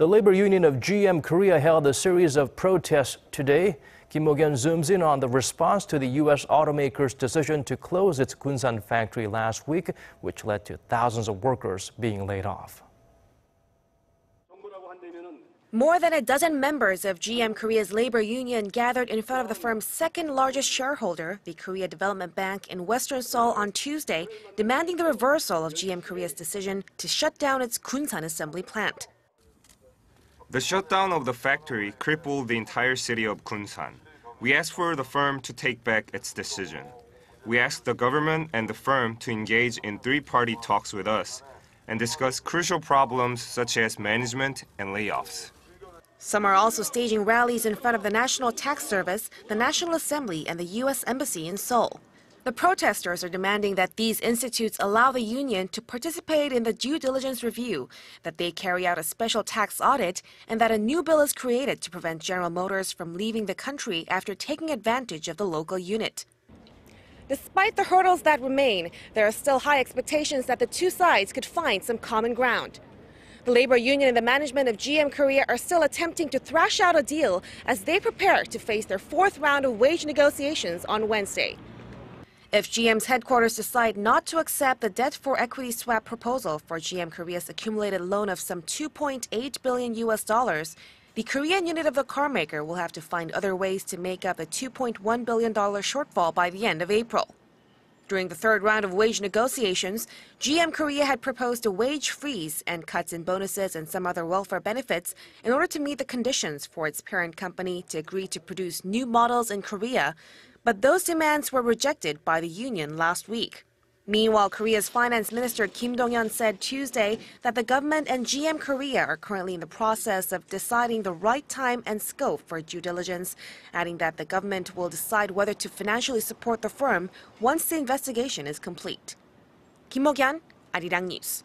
The labor union of GM Korea held a series of protests today. Mok-yeon zooms in on the response to the U.S. automaker's decision to close its Gunsan factory last week, which led to thousands of workers being laid off. More than a dozen members of GM Korea's labor union gathered in front of the firm's second-largest shareholder, the Korea Development Bank, in western Seoul on Tuesday, demanding the reversal of GM Korea's decision to shut down its Gunsan assembly plant. The shutdown of the factory crippled the entire city of Gunsan. We asked for the firm to take back its decision. We asked the government and the firm to engage in three-party talks with us and discuss crucial problems such as management and layoffs. Some are also staging rallies in front of the National Tax Service, the National Assembly, and the U.S. Embassy in Seoul. The protesters are demanding that these institutes allow the union to participate in the due diligence review, that they carry out a special tax audit, and that a new bill is created to prevent General Motors from leaving the country after taking advantage of the local unit. Despite the hurdles that remain, there are still high expectations that the two sides could find some common ground. The labor union and the management of GM Korea are still attempting to thrash out a deal as they prepare to face their fourth round of wage negotiations on Wednesday. If GM's headquarters decide not to accept the debt-for-equity swap proposal for GM Korea's accumulated loan of some $2.8 billion, the Korean unit of the carmaker will have to find other ways to make up the $2.1 billion shortfall by the end of April. During the third round of wage negotiations, GM Korea had proposed a wage freeze and cuts in bonuses and some other welfare benefits in order to meet the conditions for its parent company to agree to produce new models in Korea. But those demands were rejected by the union last week. Meanwhile, Korea's finance minister Kim Dong-yeon said Tuesday that the government and GM Korea are currently in the process of deciding the right time and scope for due diligence, adding that the government will decide whether to financially support the firm once the investigation is complete. Mok-yeon, Arirang News.